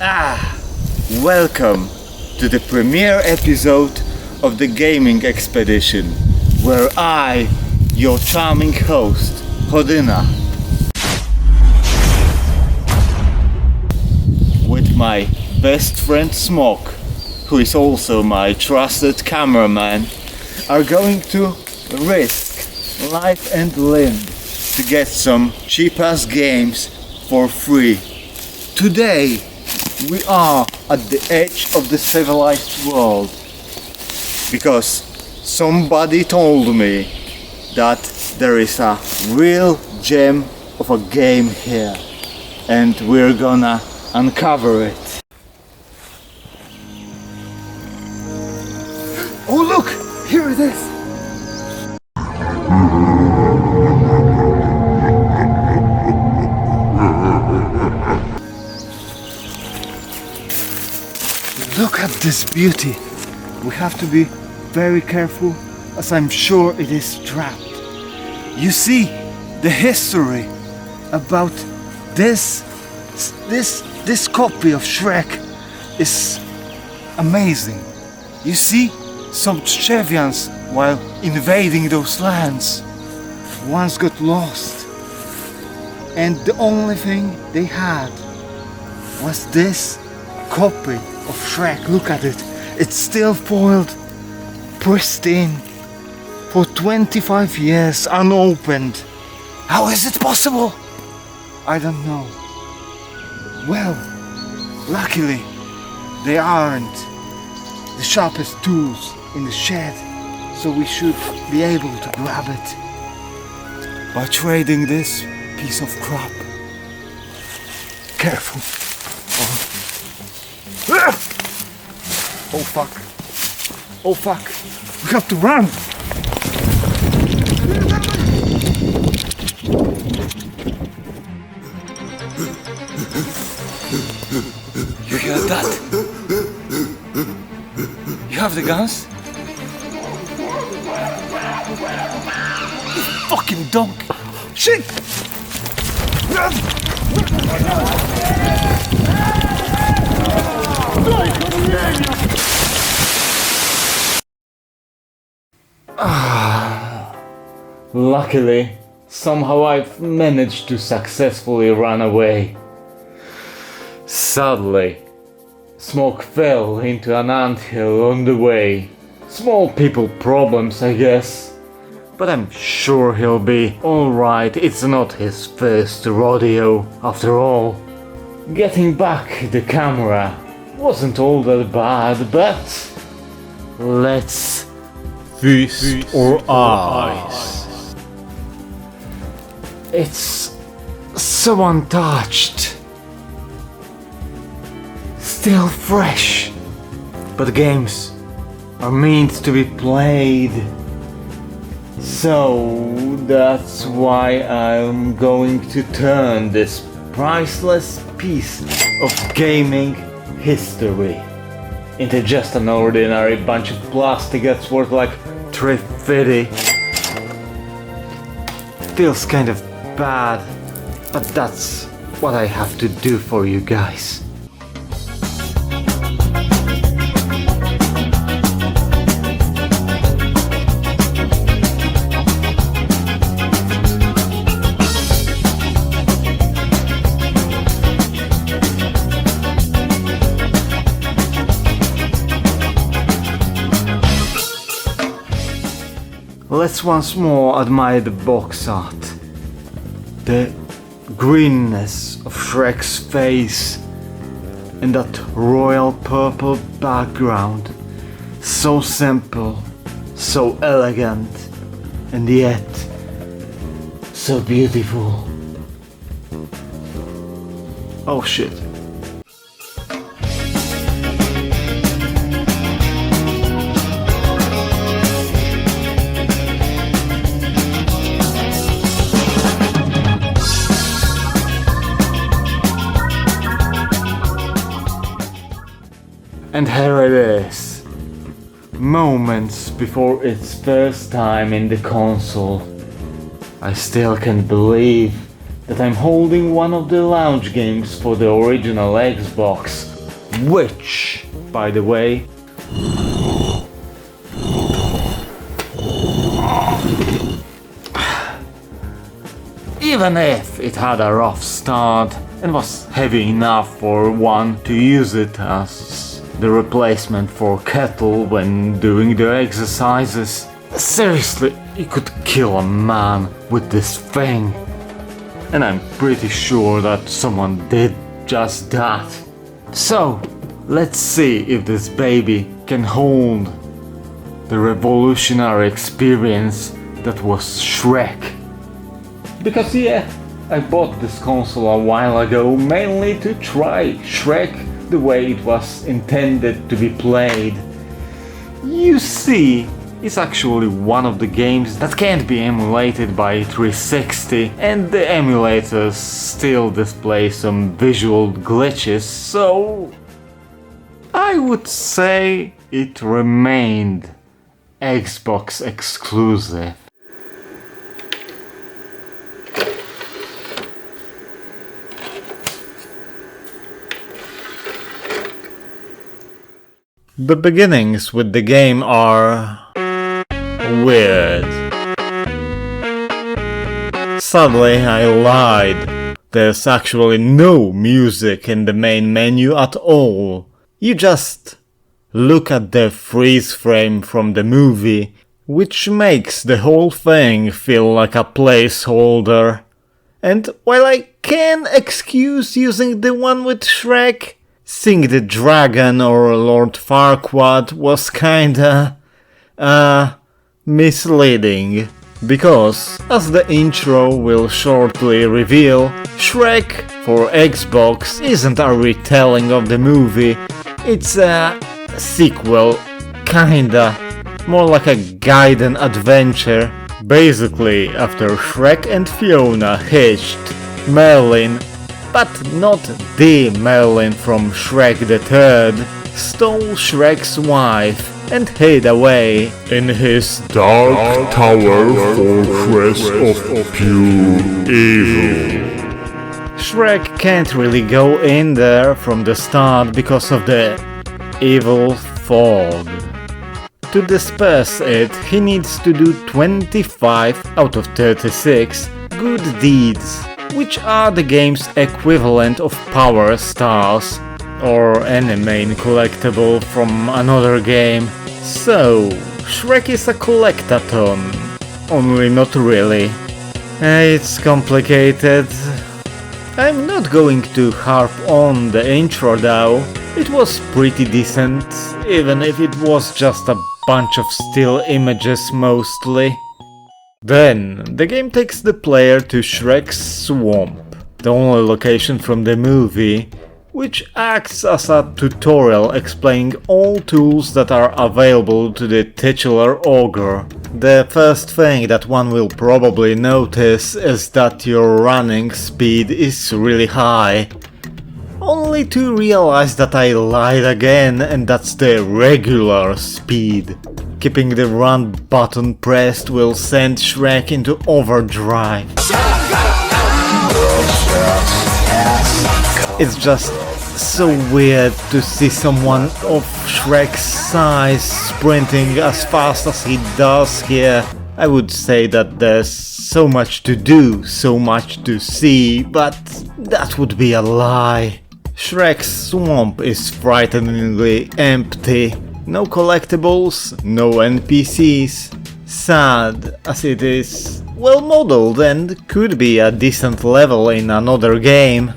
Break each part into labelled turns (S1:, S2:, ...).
S1: Welcome to the premiere episode of the Gaming Expedition, where I, your charming host, Hodyna, with my best friend SOMK, who is also my trusted cameraman, are going to risk life and limb to get some cheap-ass games for free. Today we are at the edge of the civilized world because somebody told me that there is a real gem of a game here and we're gonna uncover it. Oh look! Here it is! Look at this beauty! We have to be very careful as I'm sure it is trapped. You see, the history about this copy of Shrek is amazing. You see, some Chevians, while invading those lands, once got lost, and the only thing they had was this copy of Shrek. Look at it, it's still foiled, pristine, for 25 years unopened. How is it possible? I don't know. Well, luckily they aren't the sharpest tools in the shed, so we should be able to grab it by trading this piece of crap. Careful. Oh fuck. Oh fuck. We have to run. You hear that? You have the guns? You fucking donkey! Shit! Luckily, somehow I've managed to successfully run away. Sadly, SOMK fell into an anthill on the way. Small people problems, I guess. But I'm sure he'll be alright, it's not his first rodeo after all. Getting back the camera wasn't all that bad, but let's feast our eyes. It's so untouched, still fresh, but games are meant to be played. So that's why I'm going to turn this priceless piece of gaming history into just an ordinary bunch of plastic that's worth like $350. Feels kind of bad, but that's what I have to do for you guys. Let's once more admire the box art. The greenness of Shrek's face and that royal purple background. So simple, so elegant, and yet so beautiful. Oh shit. And here it is, moments before its first time in the console. I still can't believe that I'm holding one of the launch games for the original Xbox which, by the way, even if it had a rough start and was heavy enough for one to use it as the replacement for kettle when doing their exercises, seriously, you could kill a man with this thing. And I'm pretty sure that someone did just that. So, let's see if this baby can hold the revolutionary experience that was Shrek. Because yeah, I bought this console a while ago mainly to try Shrek the way it was intended to be played. You see, it's actually one of the games that can't be emulated by 360, and the emulators still display some visual glitches, so I would say it remained Xbox exclusive. The beginnings with the game are weird. Sadly, I lied. There's actually no music in the main menu at all. You just look at the freeze frame from the movie, which makes the whole thing feel like a placeholder. And while I can excuse using the one with Shrek, seeing the dragon or Lord Farquaad was kinda misleading. Because, as the intro will shortly reveal, Shrek for Xbox isn't a retelling of the movie, it's a sequel, kinda, more like a guided adventure. Basically, after Shrek and Fiona hitched, Merlin, but not the Merlin from Shrek the Third, stole Shrek's wife and hid away in his dark tower fortress of pure evil. Shrek can't really go in there from the start because of the evil fog. To disperse it, he needs to do 25 out of 36 good deeds, which are the game's equivalent of power stars, or any main collectible from another game. So, Shrek is a collectathon, only not really. It's complicated. I'm not going to harp on the intro though, it was pretty decent, even if it was just a bunch of still images mostly. Then, the game takes the player to Shrek's swamp, the only location from the movie, which acts as a tutorial explaining all tools that are available to the titular ogre. The first thing that one will probably notice is that your running speed is really high. Only to realize that I lied again and that's the regular speed. Keeping the run button pressed will send Shrek into overdrive. It's just so weird to see someone of Shrek's size sprinting as fast as he does here. I would say that there's so much to do, so much to see, but that would be a lie. Shrek's swamp is frighteningly empty. No collectibles, no NPCs. Sad as it is, well modeled and could be a decent level in another game.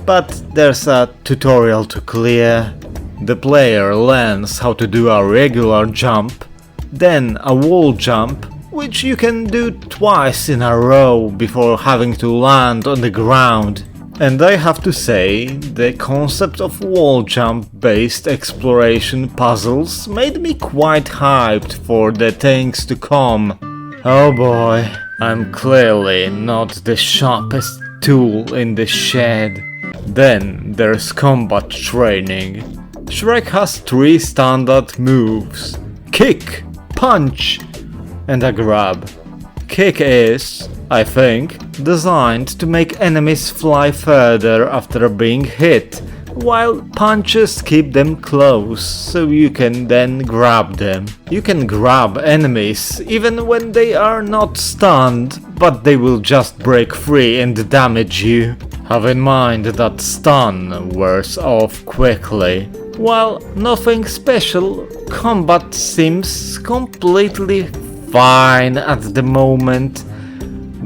S1: But there's a tutorial to clear. The player learns how to do a regular jump, then a wall jump, which you can do twice in a row before having to land on the ground. And I have to say, the concept of wall jump based exploration puzzles made me quite hyped for the things to come. Oh boy, I'm clearly not the sharpest tool in the shed. Then there's combat training. Shrek has 3 standard moves: kick, punch, and a grab. Kick is, I think, designed to make enemies fly further after being hit,
S2: while punches keep them close, so you can then grab them. You can grab enemies even when they are not stunned, but they will just break free and damage you. Have in mind that stun wears off quickly. While nothing special, combat seems completely fine at the moment,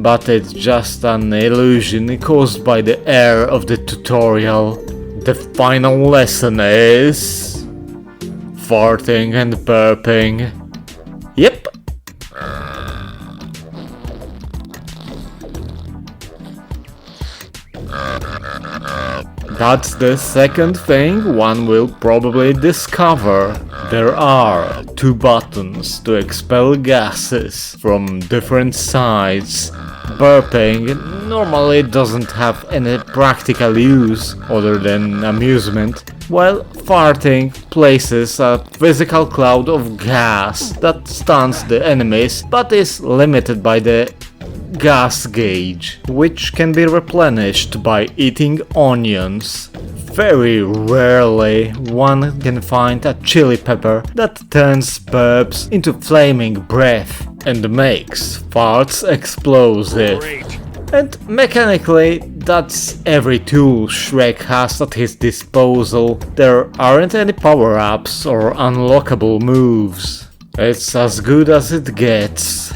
S2: but it's just an illusion caused by the air of the tutorial. The final lesson is farting and burping. Yep. That's the second thing one will probably discover. There are 2 buttons to expel gases from different sides. Burping normally doesn't have any practical use other than amusement, while farting places a physical cloud of gas that stuns the enemies but is limited by the gas gauge, which can be replenished by eating onions. Very rarely one can find a chili pepper that turns burps into flaming breath and makes farts explosive.
S3: Great.
S2: And mechanically, that's every tool Shrek has at his disposal. There aren't any power-ups or unlockable moves. It's as good as it gets.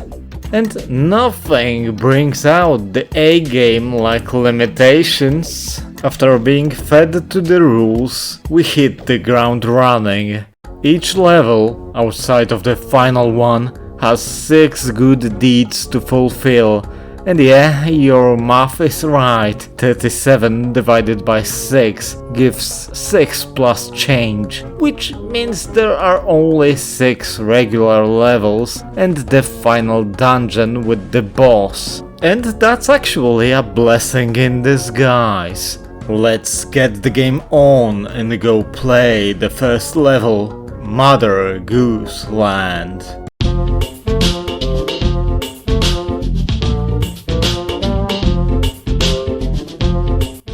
S2: And nothing brings out the A-game like limitations. After being fed to the rules, we hit the ground running. Each level, outside of the final one, has 6 good deeds to fulfill. And yeah, your math is right. 37 divided by 6 gives 6 plus change, which means there are only 6 regular levels and the final dungeon with the boss. And that's actually a blessing in disguise. Let's get the game on and go play the first level, Mother Goose Land.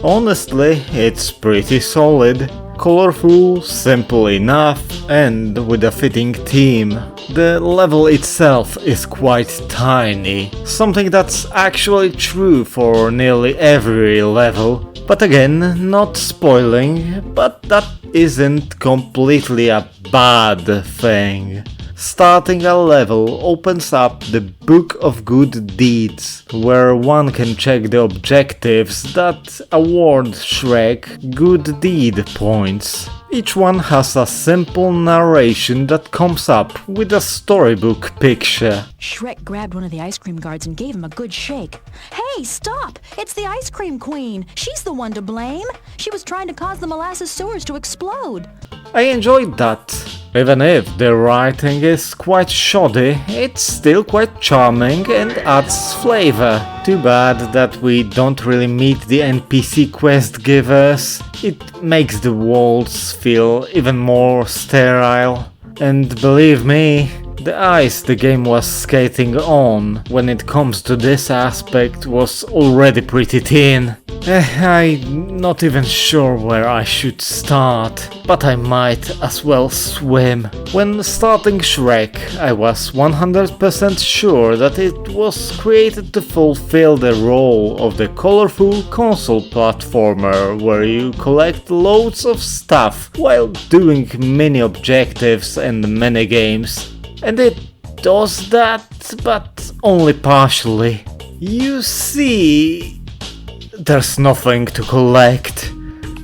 S2: Honestly, it's pretty solid, colorful, simple enough, and with a fitting theme. The level itself is quite tiny, something that's actually true for nearly every level, but again, not spoiling, but that isn't completely a bad thing. Starting a level opens up the Book of Good Deeds, where one can check the objectives that award Shrek good deed points. Each one has a simple narration that comes up with a storybook picture.
S4: Shrek grabbed one of the ice cream guards and gave him a good shake. Hey, stop! It's the ice cream queen! She's the one to blame! She was trying to cause the molasses sewers to explode.
S2: I enjoyed that. Even if the writing is quite shoddy, it's still quite charming and adds flavor. Too bad that we don't really meet the NPC quest givers. It makes the worlds feel even more sterile. And believe me, the ice the game was skating on when it comes to this aspect was already pretty thin. I'm not even sure where I should start, but I might as well swim. When starting Shrek, I was 100% sure that it was created to fulfill the role of the colorful console platformer where you collect loads of stuff while doing mini objectives and mini games. And it does that, but only partially. You see, there's nothing to collect.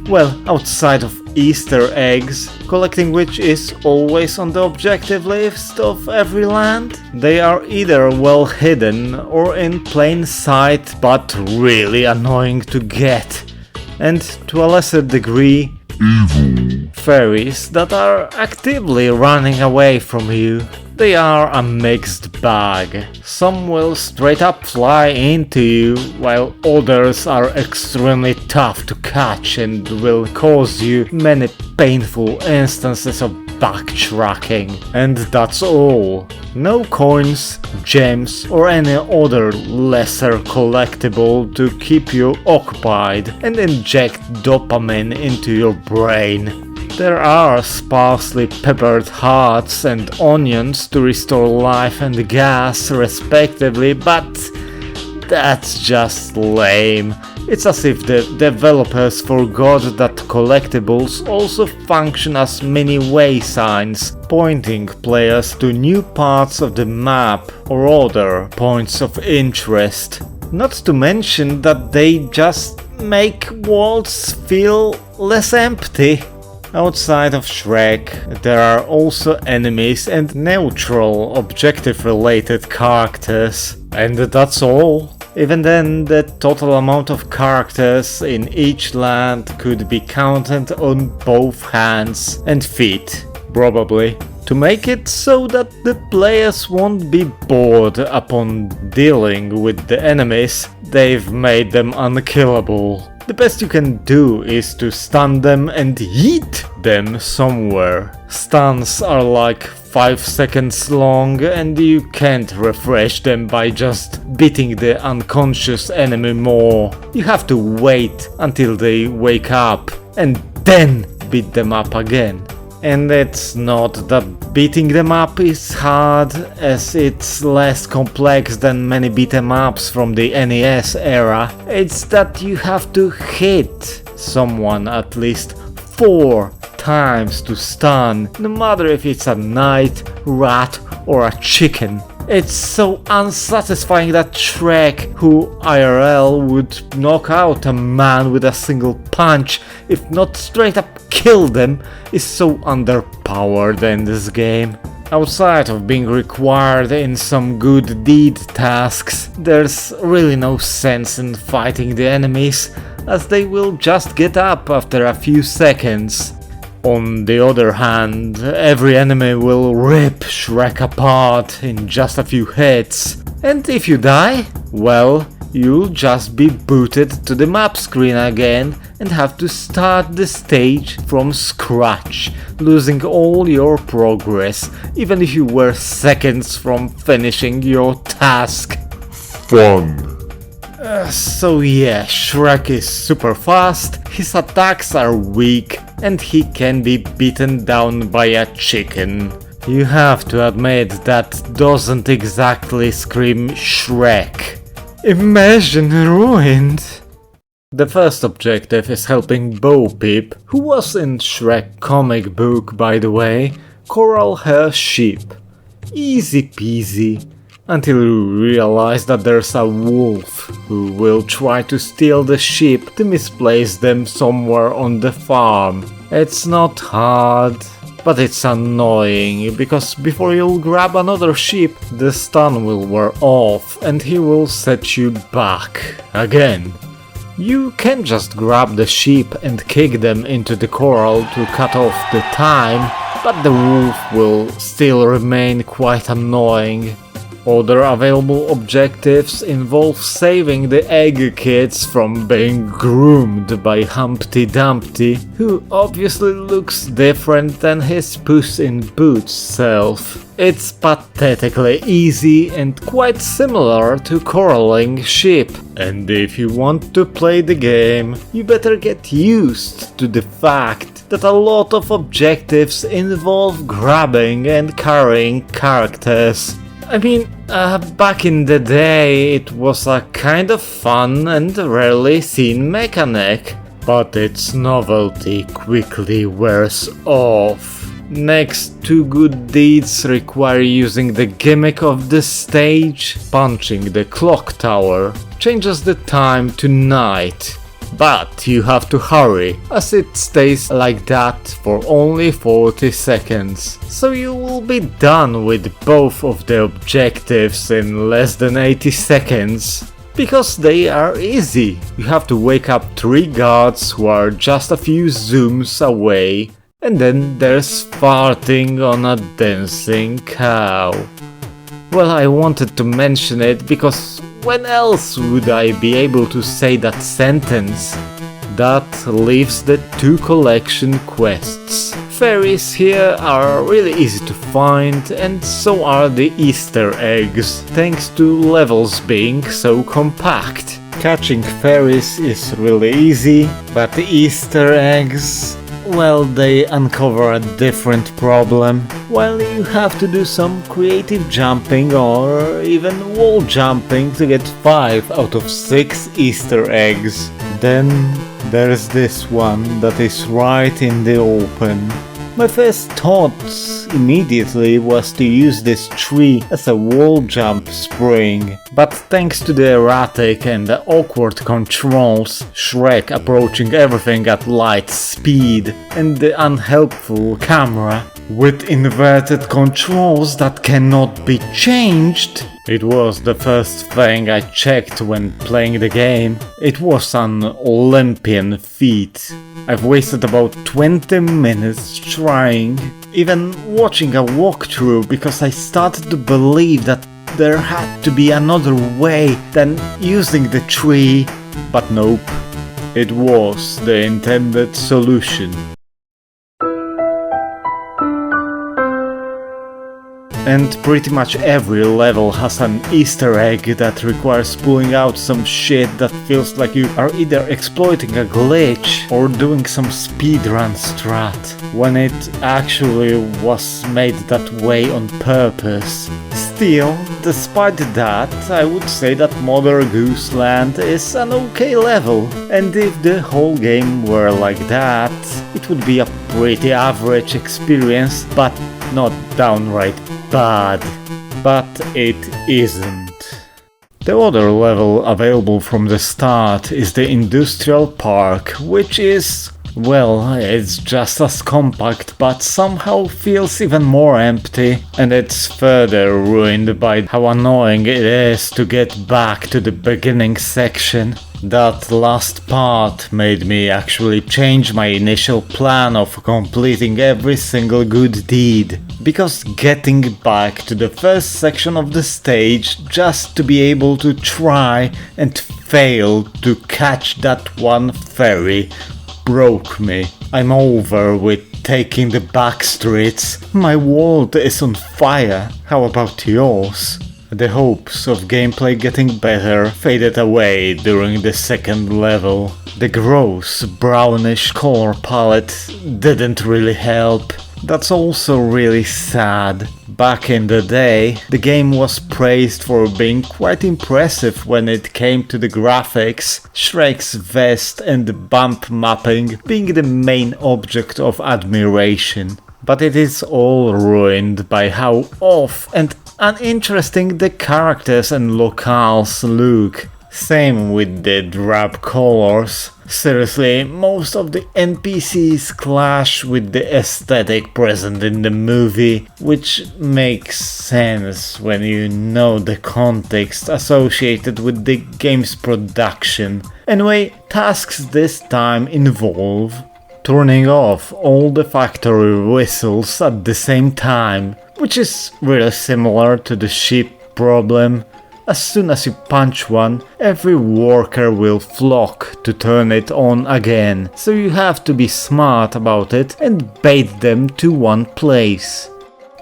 S2: Well, outside of Easter eggs, collecting which is always on the objective list of every land. They are either well hidden or in plain sight, but really annoying to get. And to a lesser degree, evil fairies that are actively running away from you. They are a mixed bag. Some will straight up fly into you, while others are extremely tough to catch and will cause you many painful instances of backtracking. And that's all. No coins, gems or any other lesser collectible to keep you occupied and inject dopamine into your brain. There are sparsely peppered hearts and onions to restore life and gas respectively, but that's just lame. It's as if the developers forgot that collectibles also function as mini way signs, pointing players to new parts of the map or other points of interest. Not to mention that they just make worlds feel less empty. Outside of Shrek, there are also enemies and neutral objective-related characters. And that's all. Even then, the total amount of characters in each land could be counted on both hands and feet, probably. To make it so that the players won't be bored upon dealing with the enemies, they've made them unkillable. The best you can do is to stun them and yeet them somewhere. Stuns are like 5 seconds long and you can't refresh them by just beating the unconscious enemy more. You have to wait until they wake up and then beat them up again. And it's not that beating them up is hard, as it's less complex than many beat 'em ups from the NES era. It's that you have to hit someone at least 4 times to stun, no matter if it's a knight, rat or a chicken. It's so unsatisfying that Shrek, who IRL would knock out a man with a single punch, if not straight up kill them, is so underpowered in this game. Outside of being required in some good deed tasks, there's really no sense in fighting the enemies, as they will just get up after a few seconds. On the other hand, every enemy will rip Shrek apart in just a few hits, and if you die, well, you'll just be booted to the map screen again and have to start the stage from scratch, losing all your progress, even if you were seconds from finishing your task.
S3: Fun.
S2: So yeah, Shrek is super fast, his attacks are weak, and he can be beaten down by a chicken. You have to admit that doesn't exactly scream Shrek. Imagine ruined! The first objective is helping Bo Peep, who was in Shrek comic book by the way, corral her sheep. Easy peasy. Until you realize that there's a wolf who will try to steal the sheep to misplace them somewhere on the farm. It's not hard, but it's annoying, because before you'll grab another sheep, the stun will wear off and he will set you back again. You can just grab the sheep and kick them into the corral to cut off the time, but the wolf will still remain quite annoying. Other available objectives involve saving the egg kids from being groomed by Humpty Dumpty, who obviously looks different than his Puss in Boots self. It's pathetically easy and quite similar to corralling sheep. And if you want to play the game, you better get used to the fact that a lot of objectives involve grabbing and carrying characters. I mean, back in the day it was a kind of fun and rarely seen mechanic, but its novelty quickly wears off. Next, two good deeds require using the gimmick of the stage. Punching the clock tower changes the time to night. But you have to hurry, as it stays like that for only 40 seconds. So you will be done with both of the objectives in less than 80 seconds. Because they are easy. You have to wake up 3 guards who are just a few zooms away. And then there's farting on a dancing cow. Well, I wanted to mention it because when else would I be able to say that sentence? That leaves the 2 collection quests. fairies here are really easy to find, and so are the Easter eggs, thanks to levels being so compact. Catching fairies is really easy, but the Easter eggs, well, they uncover a different problem. While you have to do some creative jumping or even wall jumping to get 5 out of 6 Easter eggs. Then there's this one that is right in the open. My first thought immediately was to use this tree as a wall jump spring, but thanks to the erratic and awkward controls, Shrek approaching everything at light speed, and the unhelpful camera with inverted controls that cannot be changed, it was the first thing I checked when playing the game. It was an Olympian feat. I've wasted about 20 minutes trying, even watching a walkthrough, because I started to believe that there had to be another way than using the tree, but nope, it was the intended solution. And pretty much every level has an Easter egg that requires pulling out some shit that feels like you are either exploiting a glitch or doing some speedrun strat, when it actually was made that way on purpose. Still, despite that, I would say that Mother Goose Land is an okay level, and if the whole game were like that, it would be a pretty average experience, but not downright bad. But it isn't. The other level available from the start is the Industrial Park, which is, well, it's just as compact, but somehow feels even more empty, and it's further ruined by how annoying it is to get back to the beginning section. That last part made me actually change my initial plan of completing every single good deed, because getting back to the first section of the stage just to be able to try and fail to catch that one fairy broke me. I'm over with taking the back streets. My world is on fire. How about yours? The hopes of gameplay getting better faded away during the second level. The gross brownish color palette didn't really help. That's also really sad. Back in the day, the game was praised for being quite impressive when it came to the graphics, Shrek's vest and bump mapping being the main object of admiration. But it is all ruined by how off and uninteresting the characters and locales look. Same with the drab colors. Seriously, most of the NPCs clash with the aesthetic present in the movie, which makes sense when you know the context associated with the game's production. Anyway, tasks this time involve turning off all the factory whistles at the same time, which is really similar to the ship problem. As soon as you punch one, every worker will flock to turn it on again, so you have to be smart about it and bait them to one place.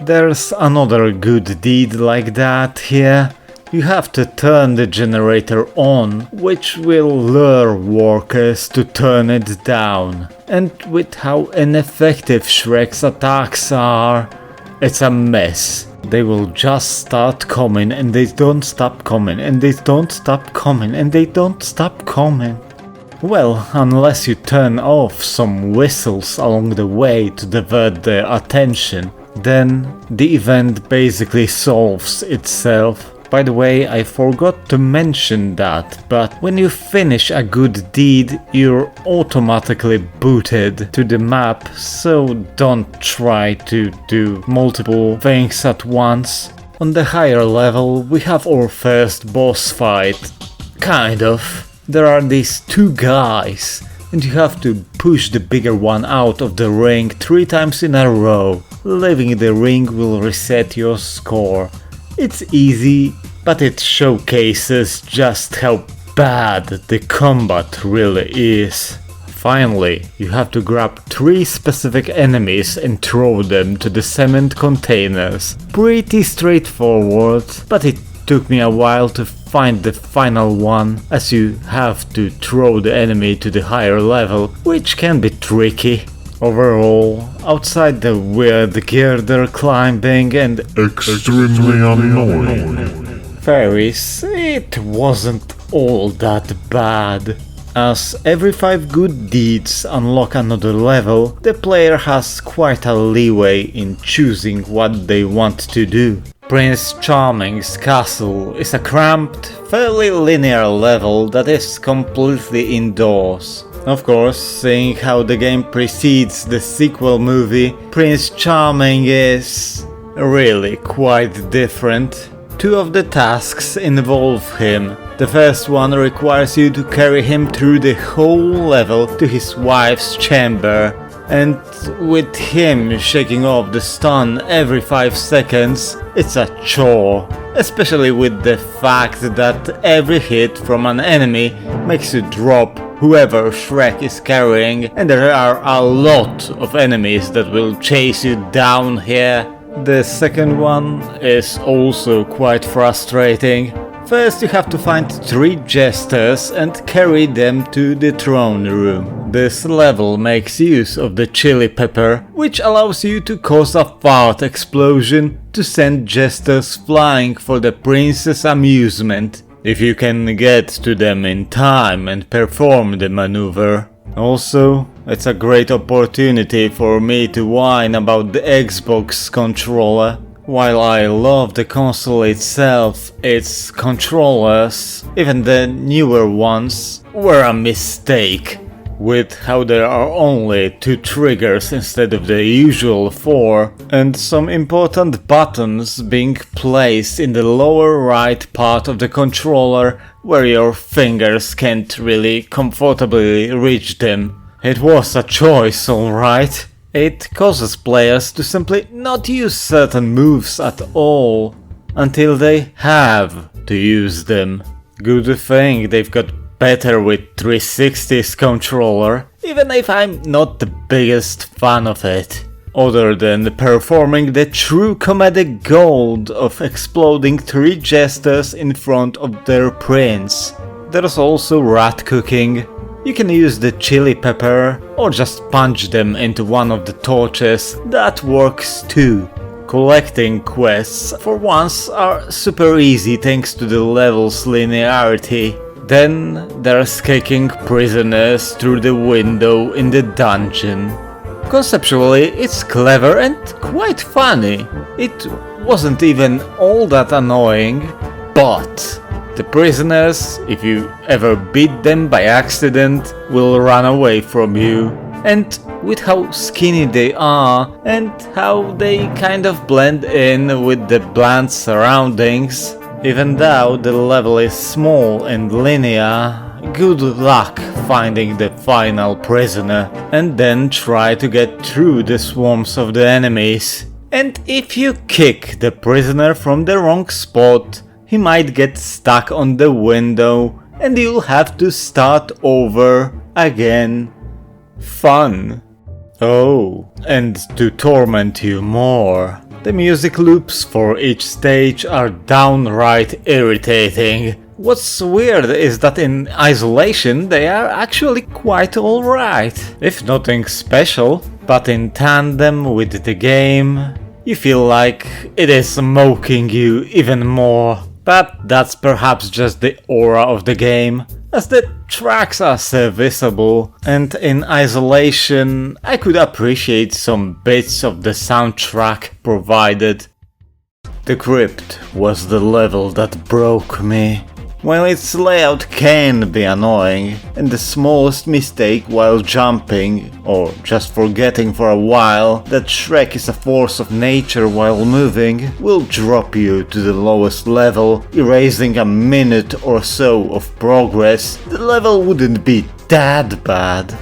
S2: There's another good deed like that here. You have to turn the generator on, which will lure workers to turn it down. And with how ineffective Shrek's attacks are, it's a mess. They will just start coming and they don't stop coming and they don't stop coming and they don't stop coming. Well, unless you turn off some whistles along the way to divert their attention, then the event basically solves itself. By the way, I forgot to mention that, but when you finish a good deed, you're automatically booted to the map, so don't try to do multiple things at once. On the higher level, we have our first boss fight. Kind of. There are these two guys, and you have to push the bigger one out of the ring 3 times in a row. Leaving the ring will reset your score. It's easy, but it showcases just how bad the combat really is. Finally, you have to grab 3 specific enemies and throw them to the cement containers. Pretty straightforward, but it took me a while to find the final one, as you have to throw the enemy to the higher level, which can be tricky. Overall, outside the weird girder climbing and
S3: Extremely annoying
S2: fairies, it wasn't all that bad. As every 5 good deeds unlock another level, the player has quite a leeway in choosing what they want to do. Prince Charming's castle is a cramped, fairly linear level that is completely indoors. Of course, seeing how the game precedes the sequel movie, Prince Charming is really quite different. 2 of the tasks involve him. The first one requires you to carry him through the whole level to his wife's chamber, and with him shaking off the stun every 5 seconds, it's a chore. Especially with the fact that every hit from an enemy makes you drop whoever Shrek is carrying, and there are a lot of enemies that will chase you down here. The second one is also quite frustrating. First you have to find 3 jesters and carry them to the throne room. This level makes use of the chili pepper, which allows you to cause a fart explosion to send jesters flying for the prince's amusement, if you can get to them in time and perform the maneuver. Also, it's a great opportunity for me to whine about the Xbox controller. While I love the console itself, its controllers, even the newer ones, were a mistake. With how there are only 2 triggers instead of the usual 4, and some important buttons being placed in the lower right part of the controller where your fingers can't really comfortably reach them. It was a choice, alright. It causes players to simply not use certain moves at all, until they have to use them. Good thing they've got better with 360's controller, even if I'm not the biggest fan of it. Other than performing the true comedic gold of exploding 3 jesters in front of their prince. There's also rat cooking. You can use the chili pepper, or just punch them into one of the torches, that works too. Collecting quests for once are super easy thanks to the level's linearity. Then there's kicking prisoners through the window in the dungeon. Conceptually, it's clever and quite funny. It wasn't even all that annoying, but the prisoners, if you ever beat them by accident, will run away from you. And with how skinny they are, and how they kind of blend in with the bland surroundings, even though the level is small and linear, good luck finding the final prisoner, and then try to get through the swarms of the enemies. And if you kick the prisoner from the wrong spot, he might get stuck on the window and you'll have to start over again. Fun. Oh, and to torment you more, the music loops for each stage are downright irritating. What's weird is that in isolation they are actually quite alright, if nothing special, but in tandem with the game, you feel like it is mocking you even more. But that's perhaps just the aura of the game, as the tracks are serviceable, and in isolation I could appreciate some bits of the soundtrack provided. The crypt was the level that broke me. While its layout can be annoying, and the smallest mistake while jumping, or just forgetting for a while that Shrek is a force of nature while moving, will drop you to the lowest level, erasing a minute or so of progress, the level wouldn't be that bad.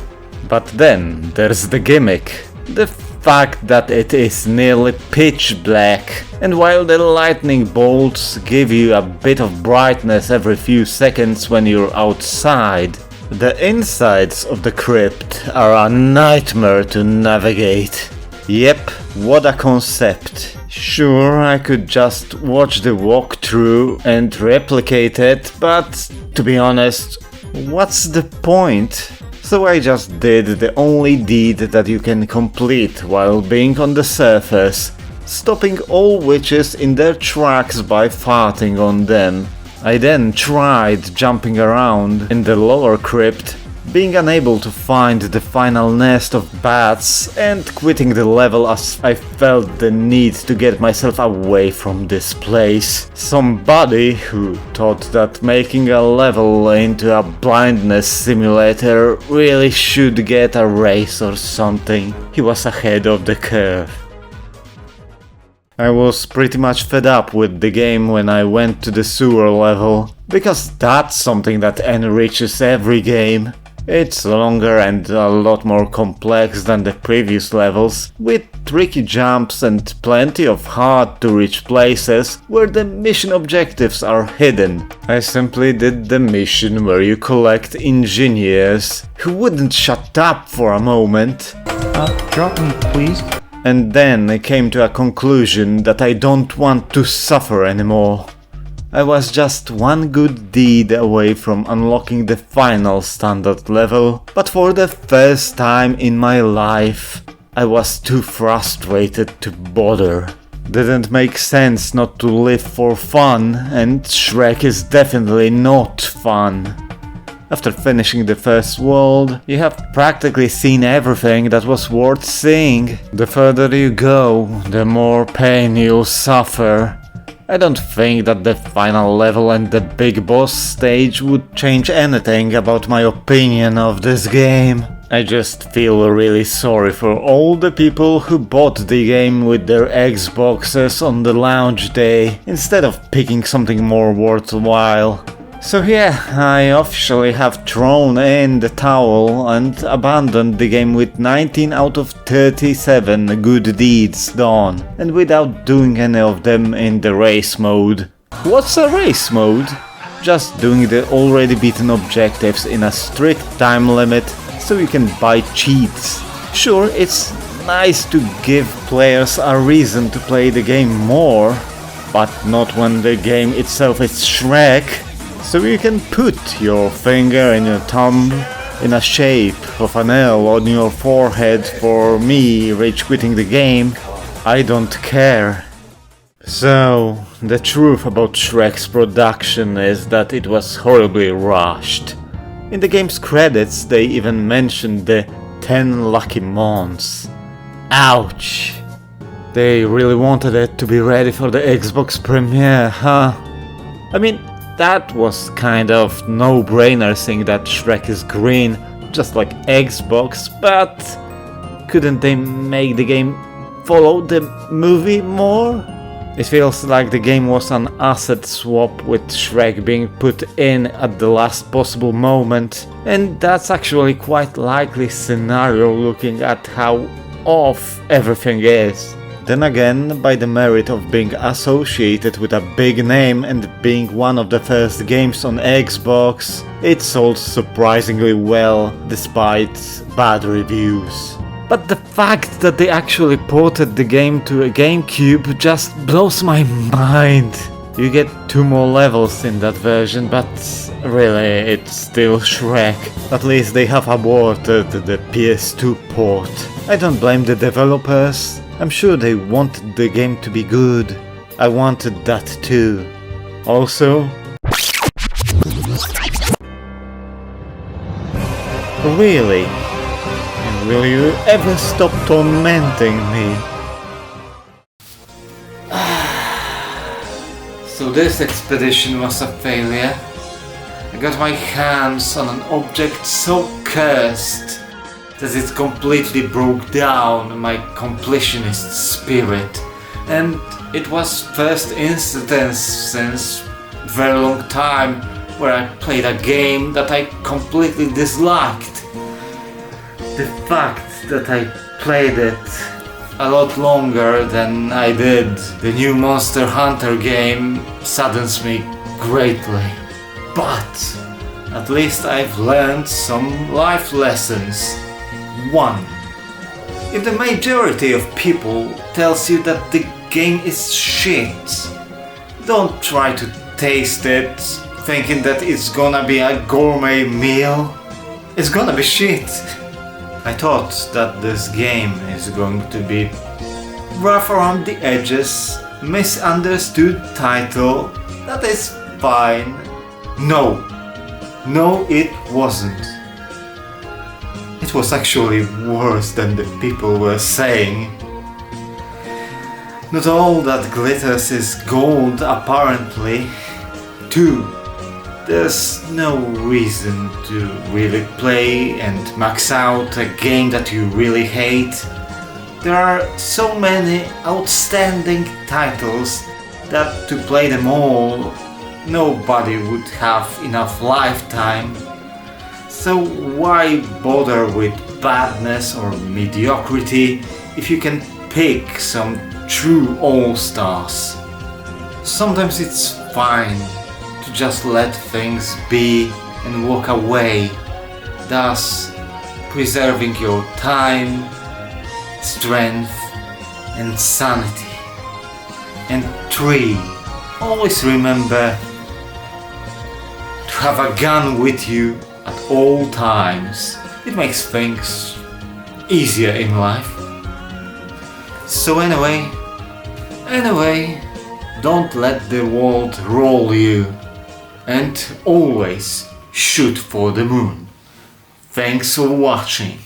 S2: But then there's the gimmick. The fact that it is nearly pitch black, and while the lightning bolts give you a bit of brightness every few seconds when you're outside, The insides of the crypt are a nightmare to navigate. Yep, what a concept. Sure, I could just watch the walkthrough and replicate it, but to be honest, what's the point? So I just did the only deed that you can complete while being on the surface, stopping all witches in their tracks by farting on them. I then tried jumping around in the lower crypt, being unable to find the final nest of bats and quitting the level as I felt the need to get myself away from this place. Somebody who thought that making a level into a blindness simulator really should get a raise or something. He was ahead of the curve. I was pretty much fed up with the game when I went to the sewer level, because that's something that enriches every game. It's longer and a lot more complex than the previous levels, with tricky jumps and plenty of hard to reach places where the mission objectives are hidden. I simply did the mission where you collect engineers who wouldn't shut up for a moment.
S5: Drop me, please.
S2: And then I came to a conclusion that I don't want to suffer anymore. I was just one good deed away from unlocking the final standard level, but for the first time in my life, I was too frustrated to bother. Didn't make sense not to live for fun, and Shrek is definitely not fun. After finishing the first world, you have practically seen everything that was worth seeing. The further you go, the more pain you'll suffer. I don't think that the final level and the big boss stage would change anything about my opinion of this game. I just feel really sorry for all the people who bought the game with their Xboxes on the launch day, instead of picking something more worthwhile. So yeah, I officially have thrown in the towel and abandoned the game with 19 out of 37 good deeds done, and without doing any of them in the race mode. What's a race mode? Just doing the already beaten objectives in a strict time limit so you can buy cheats. Sure, it's nice to give players a reason to play the game more, but not when the game itself is Shrek. So you can put your finger and your thumb in a shape of an L on your forehead for me rage quitting the game. I don't care. So, the truth about Shrek's production is that it was horribly rushed. In the game's credits they even mentioned the 10 lucky months. Ouch! They really wanted it to be ready for the Xbox premiere, huh? I mean, that was kind of no-brainer seeing that Shrek is green, just like Xbox, but couldn't they make the game follow the movie more? It feels like the game was an asset swap with Shrek being put in at the last possible moment, and that's actually quite likely scenario looking at how off everything is. Then again, by the merit of being associated with a big name and being one of the first games on Xbox, it sold surprisingly well despite bad reviews. But the fact that they actually ported the game to a GameCube just blows my mind. You get 2 more levels in that version, but really it's still Shrek. At least they have aborted the PS2 port. I don't blame the developers. I'm sure they wanted the game to be good. I wanted that too. Also, really? And will you ever stop tormenting me? So this expedition was a failure. I got my hands on an object so cursed that it completely broke down my completionist spirit, and it was first instance since very long time where I played a game that I completely disliked. The fact that I played it a lot longer than I did the new Monster Hunter game saddens me greatly, but At least I've learned some life lessons. 1. If the majority of people tells you that the game is shit, don't try to taste it thinking that it's gonna be a gourmet meal. It's gonna be shit. I thought that this game is going to be rough around the edges, misunderstood title, that is fine. No, it wasn't. It was actually worse than the people were saying. Not all that glitters is gold, apparently. 2. There's no reason to really play and max out a game that you really hate. There are so many outstanding titles that to play them all, nobody would have enough lifetime. So why bother with badness or mediocrity if you can pick some true all-stars? Sometimes it's fine to just let things be and walk away, thus preserving your time, strength and sanity. And 3. Always remember to have a gun with you at all times. It makes things easier in life. So anyway, don't let the world roll you, and always shoot for the moon. Thanks for watching.